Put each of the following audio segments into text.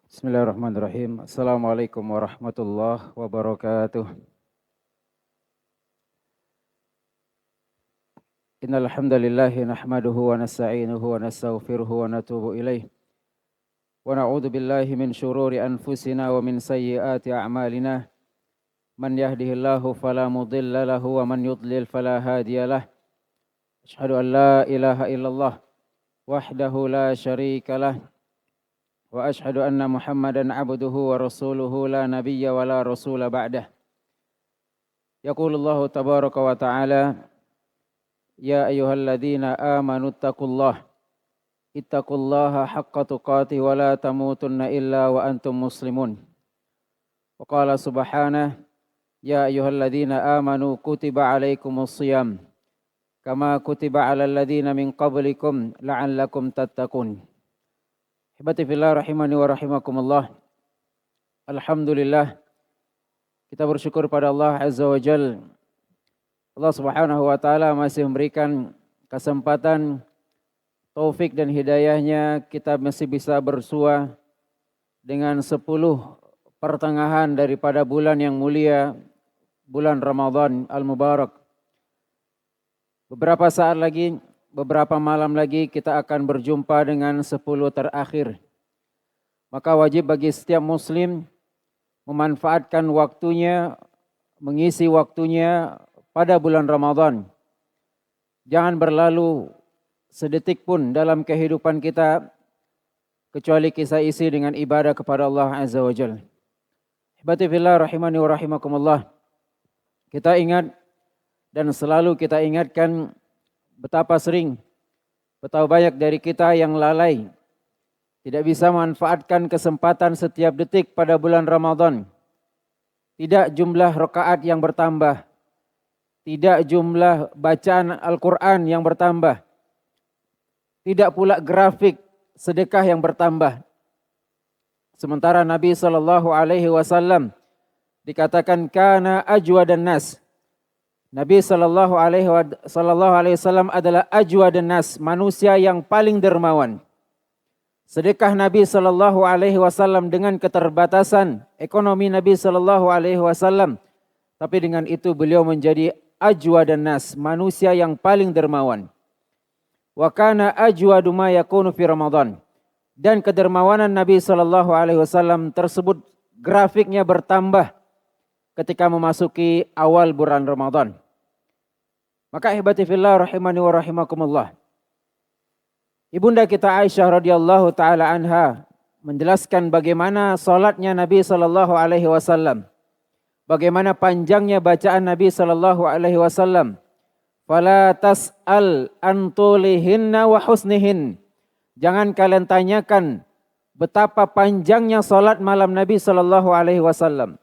Bismillahirrahmanirrahim. Assalamualaikum warahmatullahi wabarakatuh. Innal hamdalillah nahmaduhu wa nasta'inuhu wa nastaghfiruhu wa natubu ilaih. Wa na'udzu billahi min syururi anfusina wa min sayyiati a'malina. Man yahdihillahu fala mudilla lahu wa man yudlil fala hadiyalah. Asyhadu an la ilaha illallah wahdahu la syarika lah. Wa ashhadu anna Muhammadan abduhu wa rasuluhu la nabiyya wa la rasula ba'dah. Yaqulullahu tabaraka wa ta'ala ya ayyuhalladzina amanu ittaqullaha haqqa tuqatih wa la tamutunna illa wa antum muslimun. Wa qala subhanahu ya ayyuhalladzina amanu kutiba alaikumus shiyam kama kutiba alal ladzina min qablikum la'allakum tattaqun. Hibati fillah rahimani wa rahimakumullah. Alhamdulillah, kita bersyukur pada Allah Azza wa Jal. Allah Subhanahu wa Ta'ala masih memberikan kesempatan, taufik dan hidayahnya, kita masih bisa bersua dengan 10 pertengahan daripada bulan yang mulia, bulan Ramadan Al-Mubarak. Beberapa saat lagi, beberapa malam lagi kita akan berjumpa dengan 10 terakhir. Maka wajib bagi setiap muslim memanfaatkan waktunya, mengisi waktunya pada bulan Ramadan. Jangan berlalu sedetik pun dalam kehidupan kita kecuali kita isi dengan ibadah kepada Allah Azza wa Jalla. Hibati fillah rahimani wa rahimakumullah. Kita ingat dan selalu kita ingatkan betapa sering, betapa banyak dari kita yang lalai, tidak bisa memanfaatkan kesempatan setiap detik pada bulan Ramadan. Tidak jumlah rakaat yang bertambah, tidak jumlah bacaan Al-Quran yang bertambah, tidak pula grafik sedekah yang bertambah. Sementara Nabi SAW dikatakan kana ajwadan nas. Nabi sallallahu alaihi wasallam adalah ajwadan nas, manusia yang paling dermawan. Sedekah Nabi sallallahu alaihi wasallam dengan keterbatasan ekonomi Nabi sallallahu alaihi wasallam, tapi dengan itu beliau menjadi ajwadan nas, manusia yang paling dermawan. Wa kana ajwadu ma yakunu fi Ramadan. Dan kedermawanan Nabi sallallahu alaihi wasallam tersebut grafiknya bertambah ketika memasuki awal bulan Ramadan. Maka ihbati fillah rahimani wa rahimakumullah. Ibunda kita Aisyah radhiyallahu taala anha menjelaskan bagaimana salatnya Nabi sallallahu alaihi wasallam. Bagaimana panjangnya bacaan Nabi sallallahu alaihi wasallam. Fala tas'al an tulihinna wa husnihin. Jangan kalian tanyakan betapa panjangnya salat malam Nabi sallallahu alaihi wasallam.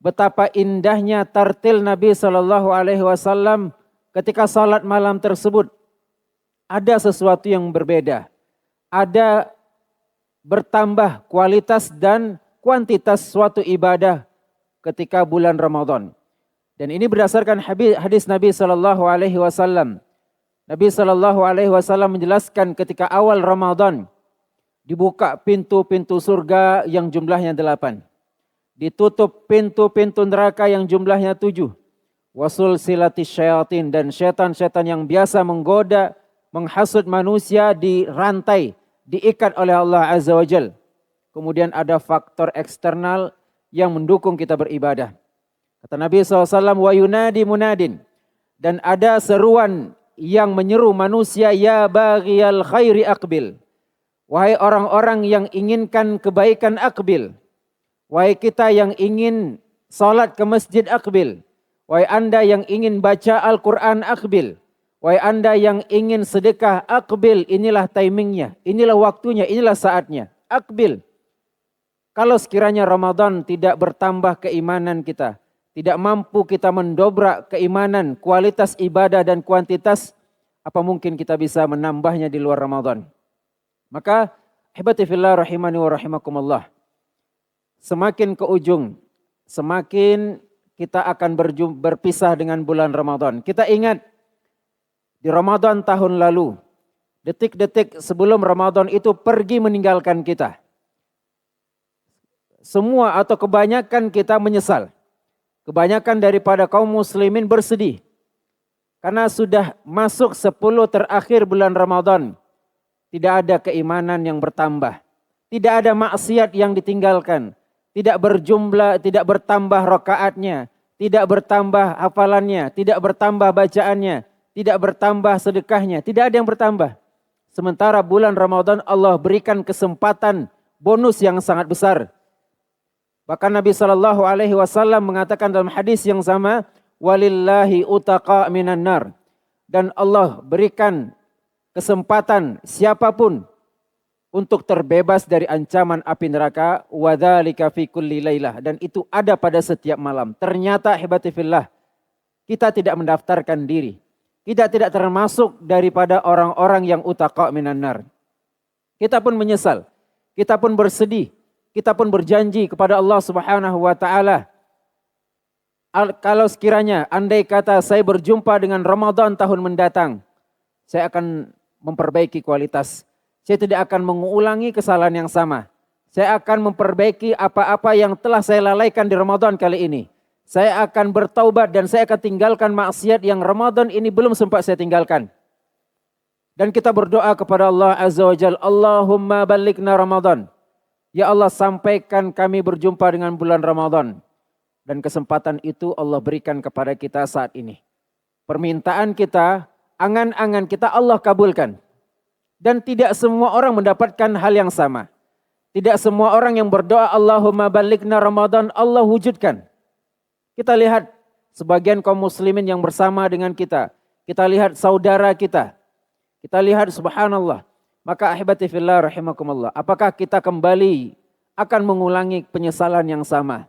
Betapa indahnya tartil Nabi sallallahu alaihi wasallam ketika salat malam tersebut. Ada sesuatu yang berbeda. Ada bertambah kualitas dan kuantitas suatu ibadah ketika bulan Ramadan. Dan ini berdasarkan hadis Nabi sallallahu alaihi wasallam. Nabi sallallahu alaihi wasallam menjelaskan ketika awal Ramadan dibuka pintu-pintu surga yang jumlahnya 8. Ditutup pintu-pintu neraka yang jumlahnya 7. Wasul silatis syayatin, dan setan-setan yang biasa menggoda, menghasut manusia dirantai, diikat oleh Allah Azza wa Jal. Kemudian ada faktor eksternal yang mendukung kita beribadah. Kata Nabi SAW, wa yunadi munadin. Dan ada seruan yang menyeru manusia, ya baghiyal khairi aqbil. Wahai orang-orang yang inginkan kebaikan aqbil. Wahai kita yang ingin salat ke masjid aqbil. Wahai anda yang ingin baca Al-Quran aqbil. Wahai anda yang ingin sedekah aqbil. Inilah timingnya, inilah waktunya, inilah saatnya. Aqbil. Kalau sekiranya Ramadan tidak bertambah keimanan kita, tidak mampu kita mendobrak keimanan, kualitas ibadah dan kuantitas, apa mungkin kita bisa menambahnya di luar Ramadan? Maka hibati fillah rahimani wa rahimakumullah. Semakin ke ujung, semakin kita akan berpisah dengan bulan Ramadan. Kita ingat di Ramadan tahun lalu, detik-detik sebelum Ramadan itu pergi meninggalkan kita. semua atau kebanyakan kita menyesal. Kebanyakan daripada kaum muslimin bersedih. Karena sudah masuk 10 terakhir bulan Ramadan. Tidak ada keimanan yang bertambah. Tidak ada maksiat yang ditinggalkan. Tidak bertambah rakaatnya. Tidak bertambah hafalannya. Tidak bertambah bacaannya. Tidak bertambah sedekahnya. Tidak ada yang bertambah. Sementara bulan Ramadan Allah berikan kesempatan bonus yang sangat besar. Bahkan Nabi SAW mengatakan dalam hadis yang sama, walillahi utaqa minan nar. Dan Allah berikan kesempatan siapapun untuk terbebas dari ancaman api neraka, wadzalika fi kulli lailah, dan itu ada pada setiap malam. Ternyata hibati fillah, kita tidak mendaftarkan diri. Kita tidak termasuk daripada orang-orang yang utaqa minan nar. Kita pun menyesal, kita pun bersedih, kita pun berjanji kepada Allah Subhanahu wa taala, kalau sekiranya andai kata saya berjumpa dengan Ramadan tahun mendatang, saya akan memperbaiki kualitas. Saya tidak akan mengulangi kesalahan yang sama. Saya akan memperbaiki apa-apa yang telah saya lalaikan di Ramadan kali ini. Saya akan bertaubat dan saya akan tinggalkan maksiat yang Ramadan ini belum sempat saya tinggalkan. Dan kita berdoa kepada Allah Azza wa Jalla, Allahumma balighna Ramadan. Ya Allah, sampaikan kami berjumpa dengan bulan Ramadan. Dan kesempatan itu Allah berikan kepada kita saat ini. Permintaan kita, angan-angan kita Allah kabulkan. Dan tidak semua orang mendapatkan hal yang sama. Tidak semua orang yang berdoa Allahumma balighna Ramadan Allah wujudkan. Kita lihat sebagian kaum muslimin yang bersama dengan kita. Kita lihat saudara kita. Kita lihat subhanallah. Maka ahibati fillah rahimakumullah. Apakah kita kembali akan mengulangi penyesalan yang sama?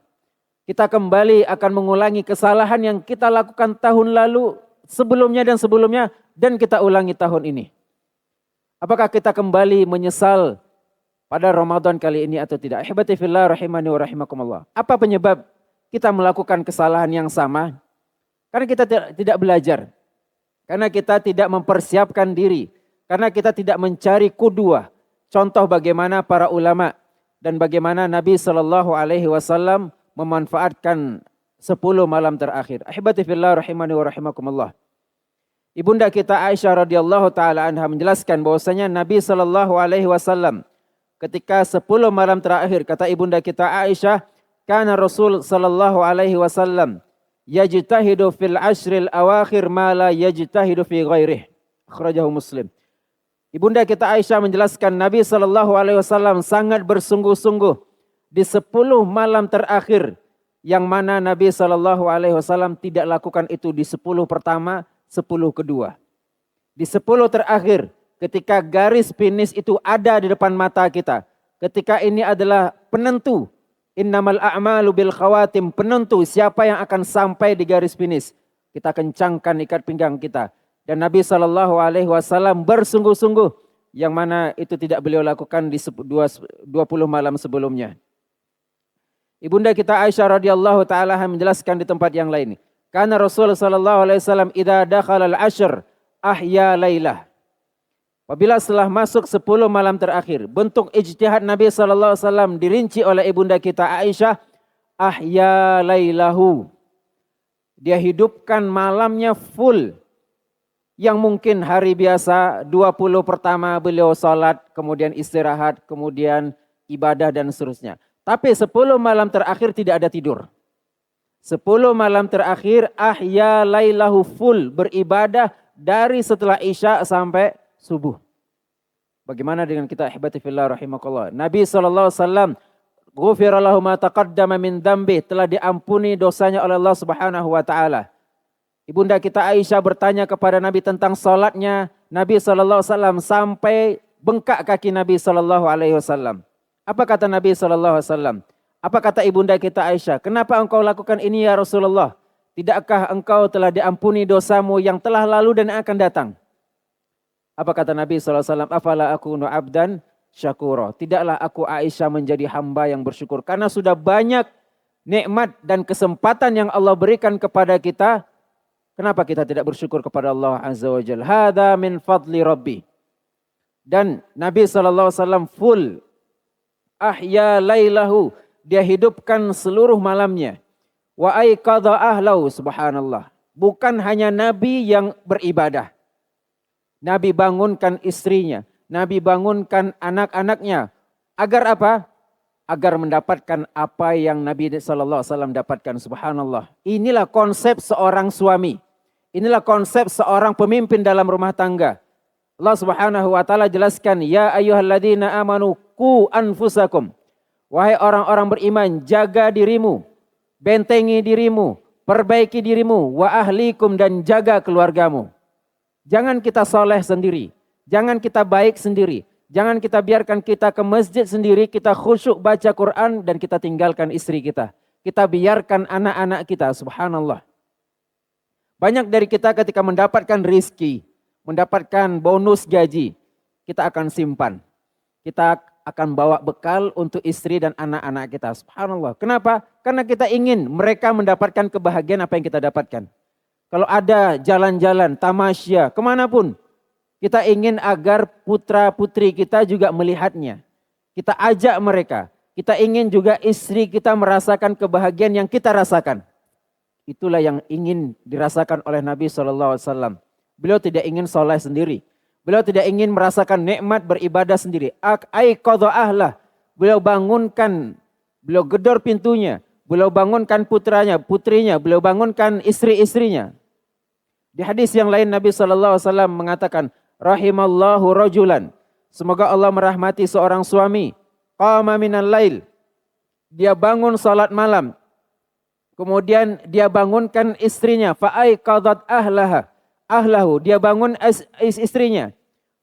Kita kembali akan mengulangi kesalahan yang kita lakukan tahun lalu, sebelumnya dan kita ulangi tahun ini. Apakah kita kembali menyesal pada Ramadan kali ini atau tidak? Ahibati fillah rahimani wa rahimakumullah. Apa penyebab kita melakukan kesalahan yang sama? Karena kita tidak belajar. Karena kita tidak mempersiapkan diri. Karena kita tidak mencari qudwah. Contoh bagaimana para ulama dan bagaimana Nabi SAW memanfaatkan 10 malam terakhir. Ahibati fillah rahimani wa rahimakumullah. Ibunda kita Aisyah radhiyallahu taala anha menjelaskan bahwasanya Nabi SAW ketika 10 malam terakhir, kata ibunda kita Aisyah, kana Rasul sallallahu alaihi wasallam yajtahidu fil ashril awakhir ma la yajtahidu fi ghairih. Akhrajahu Muslim. Ibunda kita Aisyah menjelaskan Nabi sallallahu alaihi wasallam sangat bersungguh-sungguh di 10 malam terakhir, yang mana Nabi sallallahu alaihi wasallam tidak lakukan itu di 10 pertama, 10 kedua. Di 10 terakhir, ketika garis finish itu ada di depan mata kita, ketika ini adalah penentu, innamal a'malu bil khawatim, penentu siapa yang akan sampai di garis finish, kita kencangkan ikat pinggang kita. Dan Nabi SAW bersungguh-sungguh, yang mana itu tidak beliau lakukan di 20 malam sebelumnya. Ibunda kita Aisyah radhiyallahu taala menjelaskan di tempat yang lain, karena Rasul sallallahu alaihi wasallam idza dakhala al-ashr ahya lailah. Apabila setelah masuk 10 malam terakhir, bentuk ijtihad Nabi sallallahu alaihi wasallam dirinci oleh ibunda kita Aisyah, ahya lailahu. Dia hidupkan malamnya full. Yang mungkin hari biasa 20 pertama beliau salat, kemudian istirahat, kemudian ibadah dan seterusnya. Tapi 10 malam terakhir tidak ada tidur. 10 malam terakhir ahya lailahu full, beribadah dari setelah Isya sampai subuh. Bagaimana dengan kita ahibati fillah rahimakallah? Nabi SAW ghufira lahu ma taqaddama min dzambi, telah diampuni dosanya oleh Allah Subhanahu wa taala. Ibunda kita Aisyah bertanya kepada Nabi tentang salatnya Nabi SAW sampai bengkak kaki Nabi SAW. Apa kata Nabi SAW? Apa kata ibunda kita Aisyah? Kenapa engkau lakukan ini ya Rasulullah? Tidakkah engkau telah diampuni dosamu yang telah lalu dan akan datang? Apa kata Nabi SAW? Afala akunu abdan syakura. Tidaklah aku Aisyah menjadi hamba yang bersyukur. Karena sudah banyak nikmat dan kesempatan yang Allah berikan kepada kita. Kenapa kita tidak bersyukur kepada Allah Azza wa Jalla? Hada min fadli Rabbi. Dan Nabi SAW full ahya lailahu, dia hidupkan seluruh malamnya. Wa aiqadha ahlahu, subhanallah. Bukan hanya Nabi yang beribadah. Nabi bangunkan istrinya, Nabi bangunkan anak-anaknya. Agar apa? Agar mendapatkan apa yang Nabi SAW dapatkan. Subhanallah. Inilah konsep seorang suami. Inilah konsep seorang pemimpin dalam rumah tangga. Allah Subhanahu wa taala jelaskan, ya ayyuhalladzina amanu qu anfusakum. Wahai orang-orang beriman, jaga dirimu, bentengi dirimu, perbaiki dirimu, wa ahlikum, dan jaga keluargamu. Jangan kita soleh sendiri, jangan kita baik sendiri, jangan kita biarkan kita ke masjid sendiri, kita khusyuk baca Quran dan kita tinggalkan istri kita. Kita biarkan anak-anak kita, subhanallah. Banyak dari kita ketika mendapatkan rizki, mendapatkan bonus gaji, kita akan simpan. Kita akan bawa bekal untuk istri dan anak-anak kita. Subhanallah. Kenapa? Karena kita ingin mereka mendapatkan kebahagiaan apa yang kita dapatkan. Kalau ada jalan-jalan, tamasya, kemanapun, kita ingin agar putra-putri kita juga melihatnya. Kita ajak mereka. Kita ingin juga istri kita merasakan kebahagiaan yang kita rasakan. Itulah yang ingin dirasakan oleh Nabi SAW. Beliau tidak ingin soleh sendiri. Beliau tidak ingin merasakan nikmat beribadah sendiri. Aiqadha ahlah. Beliau bangunkan, beliau gedor pintunya. Beliau bangunkan putranya, putrinya. Beliau bangunkan istri-istrinya. Di hadis yang lain Nabi SAW mengatakan, rahimallahu rajulan. Semoga Allah merahmati seorang suami. Qama minal lail. Dia bangun salat malam. Kemudian dia bangunkan istrinya. Fa'aiqadhat ahlahu, dia bangun istrinya.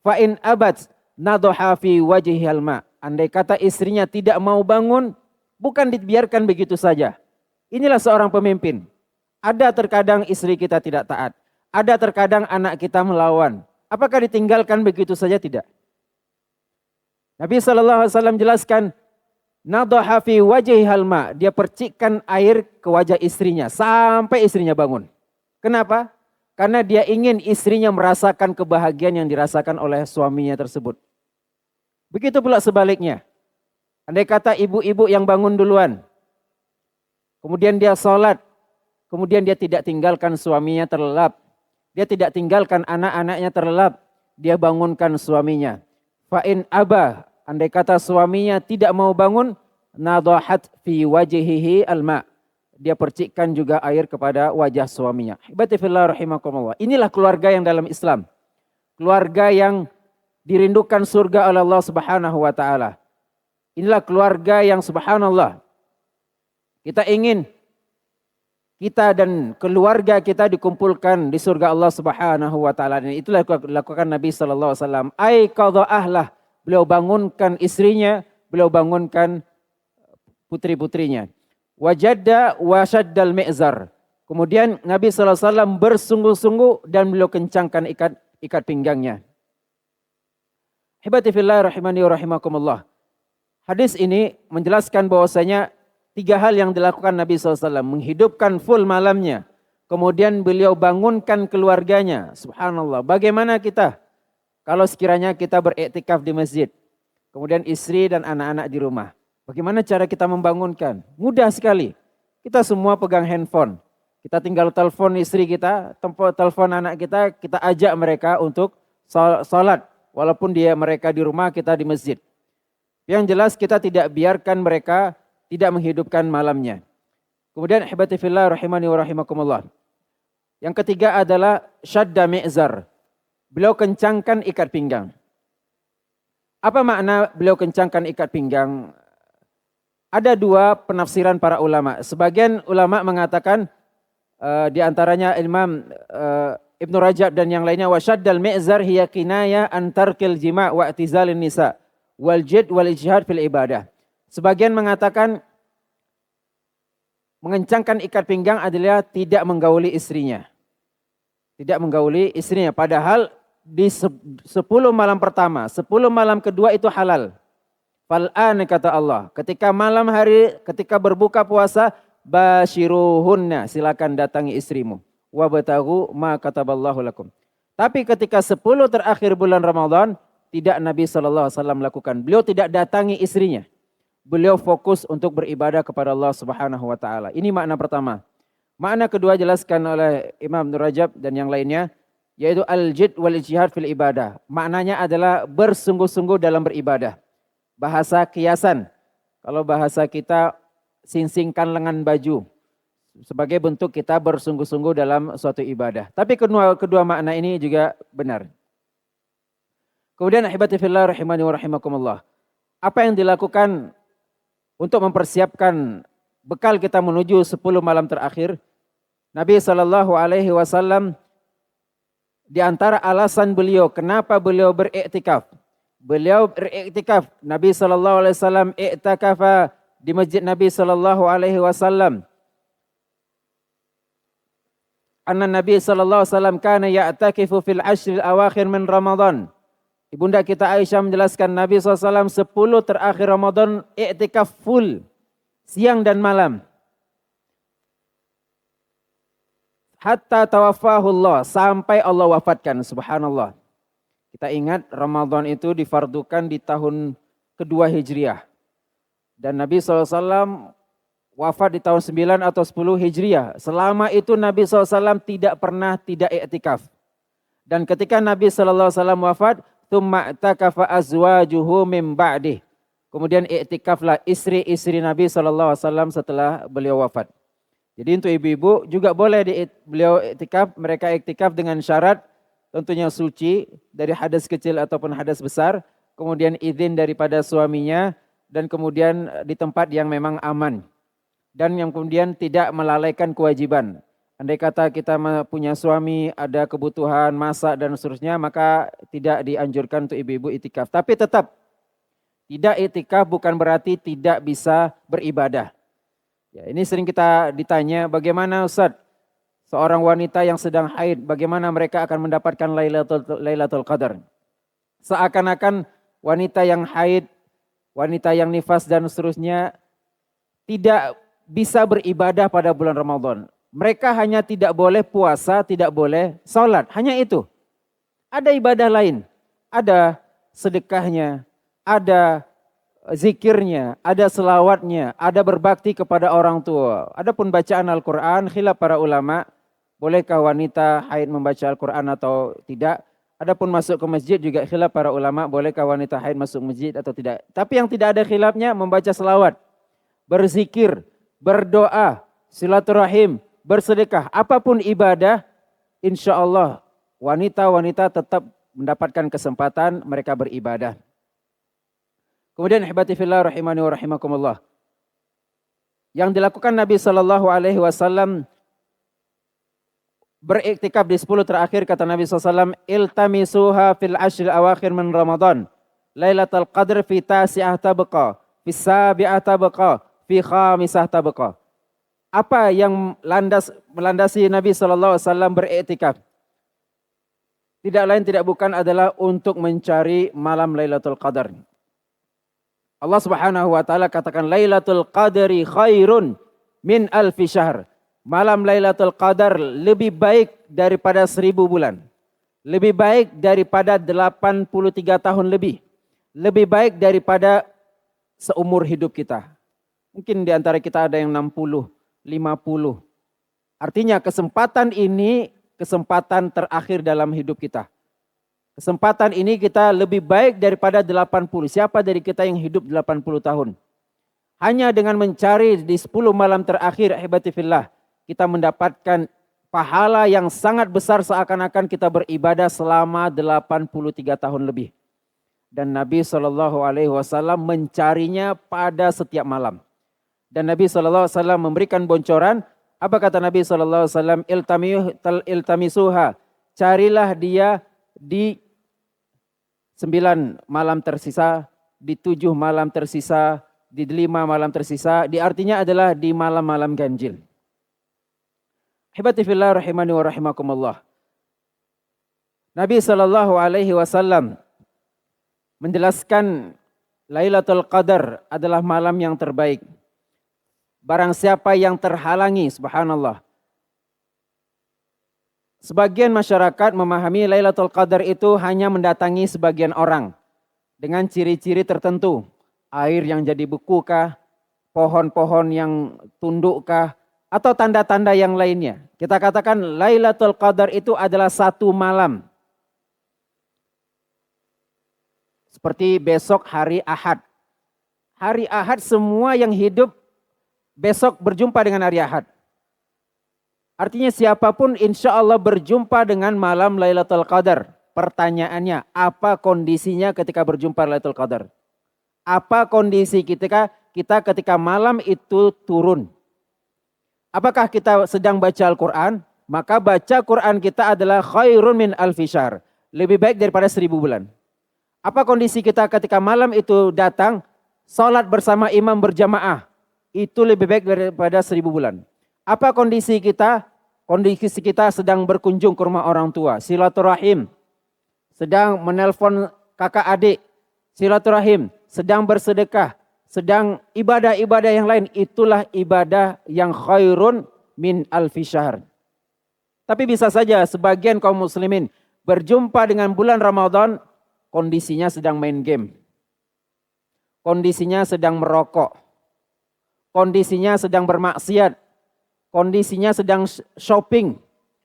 Fa in abad nadha fi wajhihil ma. Andai kata istrinya tidak mau bangun, bukan dibiarkan begitu saja. Inilah seorang pemimpin. Ada terkadang istri kita tidak taat. Ada terkadang anak kita melawan. Apakah ditinggalkan begitu saja? Tidak. Nabi SAW jelaskan, nadha fi wajhihil ma. Dia percikkan air ke wajah istrinya sampai istrinya bangun. Kenapa? Karena dia ingin istrinya merasakan kebahagiaan yang dirasakan oleh suaminya tersebut. Begitu pula sebaliknya. Andai kata ibu-ibu yang bangun duluan. Kemudian dia sholat. Kemudian dia tidak tinggalkan suaminya terlelap. Dia tidak tinggalkan anak-anaknya terlelap. Dia bangunkan suaminya. Fa'in abah. Andai kata suaminya tidak mau bangun. Nadhahat fi wajhihi al-ma'. Dia percikkan juga air kepada wajah suaminya. Hibati fillah rahimakumullah. Inilah keluarga yang dalam Islam. Keluarga yang dirindukan surga oleh Allah Subhanahu wa taala. Inilah keluarga yang subhanallah. Kita ingin kita dan keluarga kita dikumpulkan di surga Allah Subhanahu wa taala. Dan itulah dilakukan Nabi sallallahu alaihi wasallam. Aiqadha ahlah. Beliau bangunkan istrinya, beliau bangunkan putri-putrinya. Wajadda wasyaddal mi'zar. Kemudian Nabi SAW bersungguh-sungguh dan beliau kencangkan ikat pinggangnya. Hibati fillah rahimani wa rahimakumullah. Hadis ini menjelaskan bahwasanya 3 hal yang dilakukan Nabi SAW. Menghidupkan full malamnya. Kemudian beliau bangunkan keluarganya. Subhanallah. Bagaimana kita kalau sekiranya kita beriktikaf di masjid. Kemudian istri dan anak-anak di rumah. Bagaimana cara kita membangunkan? Mudah sekali. Kita semua pegang handphone. Kita tinggal telepon istri kita, telepon anak kita, kita ajak mereka untuk sholat. Walaupun mereka di rumah, kita di masjid. Yang jelas kita tidak biarkan mereka tidak menghidupkan malamnya. Kemudian hibati fillah rahimani wa rahimakumullah. Yang ketiga adalah syadda mi'zar. Beliau kencangkan ikat pinggang. Apa makna beliau kencangkan ikat pinggang? Ada 2 penafsiran para ulama. Sebagian ulama mengatakan di antaranya Imam Ibnu Rajab dan yang lainnya wasyaddal mi'zar hiya kinaya an tarkil jima' wa i'tizalin nisa wal jid wal ijtihad fil ibadah. Sebagian mengatakan mengencangkan ikat pinggang adalah tidak menggauli istrinya. Tidak menggauli istrinya padahal di 10 malam pertama, 10 malam kedua itu halal. Fal'an kata Allah, ketika malam hari, ketika berbuka puasa, basyiruhunna, silakan datangi istrimu. Wabtaghu ma kataballahu lakum. Tapi ketika 10 terakhir bulan Ramadan, tidak Nabi SAW lakukan. Beliau tidak datangi istrinya. beliau fokus untuk beribadah kepada Allah Subhanahu wa taala. Ini makna pertama. Makna kedua jelaskan oleh Imam Ibnu Rajab dan yang lainnya, yaitu al-jid wal ijtihad fil ibadah. Maknanya adalah bersungguh-sungguh dalam beribadah. Bahasa kiasan. Kalau bahasa kita, singsingkan lengan baju. Sebagai bentuk kita bersungguh-sungguh dalam suatu ibadah. Tapi kedua makna ini juga benar. Kemudian ahibati fillah rahimani wa rahimakumullah. Apa yang dilakukan untuk mempersiapkan bekal kita menuju 10 malam terakhir? Nabi SAW di antara alasan beliau kenapa beliau beriktikaf. Beliau beriktikaf. Nabi SAW iktikafa di masjid Nabi SAW. Anna Nabi SAW kana ya'takifu fil ashril awakhir min Ramadan. Ibunda kita Aisyah menjelaskan Nabi SAW 10 terakhir Ramadan iktikaf full. Siang dan malam. Hatta tawaffahullah. Sampai Allah wafatkan. Subhanallah. Kita ingat Ramadan itu difardukan di tahun kedua Hijriah. Dan Nabi SAW wafat di tahun 9 atau 10 Hijriah. Selama itu Nabi SAW tidak pernah tidak iktikaf. Dan ketika Nabi SAW wafat, tsumma i'takafa azwajuhu min ba'dih. Kemudian iktikaflah istri-istri Nabi SAW setelah beliau wafat. Jadi untuk ibu-ibu juga boleh beliau iktikaf, mereka iktikaf dengan syarat tentunya suci dari hadas kecil ataupun hadas besar, kemudian izin daripada suaminya dan kemudian di tempat yang memang aman. Dan yang kemudian tidak melalaikan kewajiban. Andai kata kita punya suami, ada kebutuhan masak dan seterusnya, maka tidak dianjurkan untuk ibu-ibu iktikaf. Tapi tetap tidak iktikaf bukan berarti tidak bisa beribadah. Ya, ini sering kita ditanya, bagaimana Ustaz seorang wanita yang sedang haid, bagaimana mereka akan mendapatkan Lailatul Qadar? Seakan-akan wanita yang haid, wanita yang nifas dan seterusnya tidak bisa beribadah pada bulan Ramadan. Mereka hanya tidak boleh puasa, tidak boleh sholat. Hanya itu. Ada ibadah lain. Ada sedekahnya, ada zikirnya, ada selawatnya, ada berbakti kepada orang tua. Adapun bacaan Al-Quran, khilaf para ulama, bolehkah wanita haid membaca Al-Quran atau tidak. Adapun masuk ke masjid juga khilaf para ulama, bolehkah wanita haid masuk masjid atau tidak. Tapi yang tidak ada khilafnya membaca selawat, berzikir, berdoa, silaturahim, bersedekah, apapun ibadah, insya Allah wanita-wanita tetap mendapatkan kesempatan mereka beribadah. Kemudian ihbati fillah rahimani wa rahimakumullah. Yang dilakukan Nabi SAW beriktikaf di 10 terakhir, kata Nabi SAW, iltamisuha fil ashril awakhir min Ramadan. Lailatul Qadr fi tasi'ah tabqa, fi sabi'ah tabqa, fi khamisah tabqa. Apa yang melandasi Nabi SAW beriktikaf? Tidak lain tidak bukan adalah untuk mencari malam Lailatul Qadar. Allah Subhanahu wa taala katakan Lailatul Qadri khairun min alfi syahr. Malam Lailatul Qadar lebih baik daripada 1000 bulan. Lebih baik daripada 83 tahun lebih. Lebih baik daripada seumur hidup kita. Mungkin di antara kita ada yang 60, 50. Artinya kesempatan ini kesempatan terakhir dalam hidup kita. Kesempatan ini kita lebih baik daripada 80. Siapa dari kita yang hidup 80 tahun? Hanya dengan mencari di 10 malam terakhir, ahibati fillah, kita mendapatkan pahala yang sangat besar seakan-akan kita beribadah selama 83 tahun lebih. Dan Nabi SAW mencarinya pada setiap malam. Dan Nabi SAW memberikan boncoran. Apa kata Nabi SAW? Iltamisuha. Carilah dia di 9 malam tersisa, di 7 malam tersisa, di 5 malam tersisa. Di artinya adalah di malam-malam ganjil. Hibati fillah rahimani wa rahimakumullah. Nabi SAW menjelaskan Lailatul Qadar adalah malam yang terbaik. Barang siapa yang terhalangi, subhanallah. Sebagian masyarakat memahami Lailatul Qadar itu hanya mendatangi sebagian orang dengan ciri-ciri tertentu. Air yang jadi beku kah? Pohon-pohon yang tunduk kah? Atau tanda-tanda yang lainnya. Kita katakan Lailatul Qadar itu adalah satu malam. Seperti besok hari Ahad. Hari Ahad semua yang hidup besok berjumpa dengan hari Ahad. Artinya siapapun insya Allah berjumpa dengan malam Lailatul Qadar. Pertanyaannya, apa kondisinya ketika berjumpa Lailatul Qadar? Apa kondisi kita ketika malam itu turun? Apakah kita sedang baca Al-Quran? Maka baca Quran kita adalah khairun min alfi syahr. Lebih baik daripada 1000 bulan. Apa kondisi kita ketika malam itu datang? Salat bersama imam berjamaah. Itu lebih baik daripada 1000 bulan. Apa kondisi kita? Kondisi kita sedang berkunjung ke rumah orang tua. Silaturahim. Sedang menelpon kakak adik. Silaturahim. Sedang bersedekah. Sedang ibadah-ibadah yang lain. Itulah ibadah yang khairun min alfi syahr. Tapi bisa saja sebagian kaum muslimin berjumpa dengan bulan Ramadan. Kondisinya sedang main game. Kondisinya sedang merokok. Kondisinya sedang bermaksiat. Kondisinya sedang shopping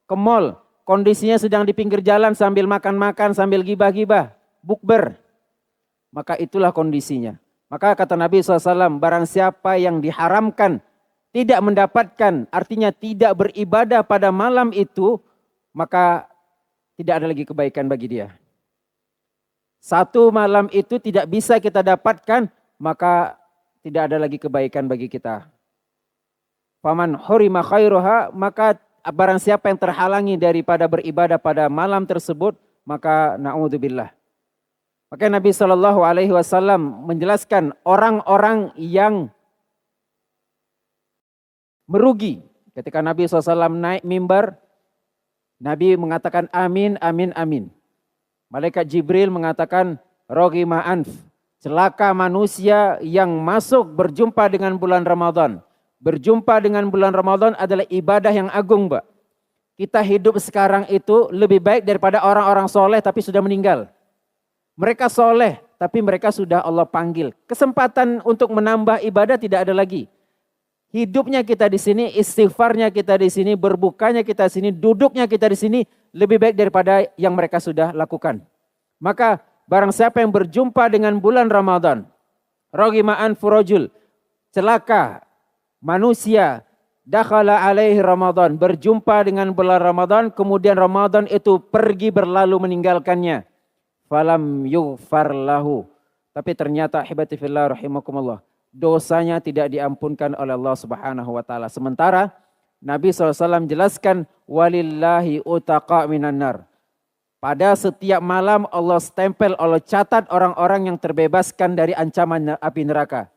ke mall. Kondisinya sedang di pinggir jalan sambil makan-makan, sambil gibah-gibah, bukber. Maka itulah kondisinya. Maka kata Nabi SAW, barang siapa yang diharamkan, tidak mendapatkan, artinya tidak beribadah pada malam itu, maka tidak ada lagi kebaikan bagi dia. Satu malam itu tidak bisa kita dapatkan, maka tidak ada lagi kebaikan bagi kita. Faman hurima khairuha, maka barang siapa yang terhalangi daripada beribadah pada malam tersebut, maka na'udzubillah. Maka Nabi SAW menjelaskan orang-orang yang merugi. Ketika Nabi SAW naik mimbar, Nabi mengatakan amin, amin, amin. Malaikat Jibril mengatakan roghima anf. Celaka manusia yang masuk berjumpa dengan bulan Ramadan. Berjumpa dengan bulan Ramadan adalah ibadah yang agung, Mbak. Kita hidup sekarang itu lebih baik daripada orang-orang soleh tapi sudah meninggal. Mereka soleh tapi mereka sudah Allah panggil. Kesempatan untuk menambah ibadah tidak ada lagi. Hidupnya kita di sini, istighfarnya kita di sini, berbukanya kita di sini, duduknya kita di sini lebih baik daripada yang mereka sudah lakukan. Maka barang siapa yang berjumpa dengan bulan Ramadan, roghima anfu rajul, celaka manusia, dakhala alaihi Ramadan, berjumpa dengan bulan Ramadan, kemudian Ramadan itu pergi berlalu meninggalkannya. Falam yughfar lahu. Tapi ternyata ahibati fillah rahimakumullah, dosanya tidak diampunkan oleh Allah Subhanahu wa taala. Sementara Nabi SAW jelaskan walillahi utaqa minan nar. Pada setiap malam Allah stempel, Allah catat orang-orang yang terbebaskan dari ancaman api neraka.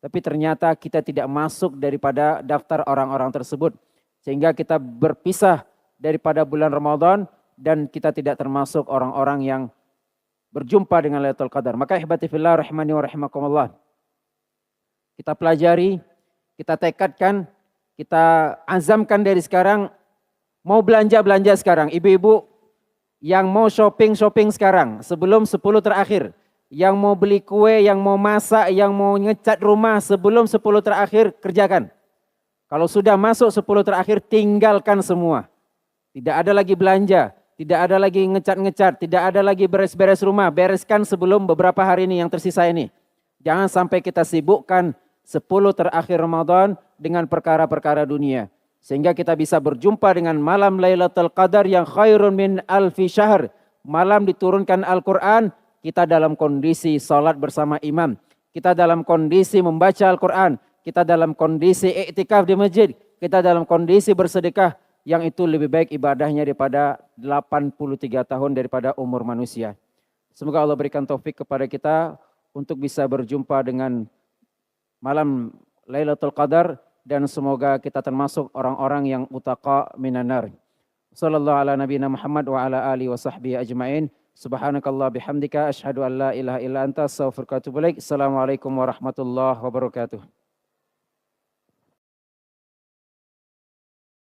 Tapi ternyata kita tidak masuk daripada daftar orang-orang tersebut. Sehingga kita berpisah daripada bulan Ramadan dan kita tidak termasuk orang-orang yang berjumpa dengan Lailatul Qadar. Maka ihbati fillah rahimani wa rahimakumullah. Kita pelajari, kita tekadkan, kita azamkan dari sekarang mau belanja sekarang. Ibu-ibu yang mau shopping sekarang sebelum 10 terakhir. Yang mau beli kue, yang mau masak, yang mau ngecat rumah sebelum 10 terakhir kerjakan. Kalau sudah masuk 10 terakhir tinggalkan semua. Tidak ada lagi belanja, tidak ada lagi ngecat-ngecat, tidak ada lagi beres-beres rumah. Bereskan sebelum beberapa hari ini yang tersisa ini. Jangan sampai kita sibukkan 10 terakhir Ramadan dengan perkara-perkara dunia. Sehingga kita bisa berjumpa dengan malam Lailatul Qadar yang khairun min alfi syahr. Malam diturunkan Al-Quran, kita dalam kondisi salat bersama imam. Kita dalam kondisi membaca Al-Quran. Kita dalam kondisi iktikaf di masjid. Kita dalam kondisi bersedekah. Yang itu lebih baik ibadahnya daripada 83 tahun daripada umur manusia. Semoga Allah berikan taufik kepada kita untuk bisa berjumpa dengan malam Lailatul Qadar. Dan semoga kita termasuk orang-orang yang utaqa minan nar. Sallallahu ala nabiyina Muhammad wa ala alihi wa sahbihi ajma'in. Subhanakallah bihamdika asyhadu an la ilaha illa anta astaghfiruka wa atubu ilaik. Assalamualaikum warahmatullahi wabarakatuh.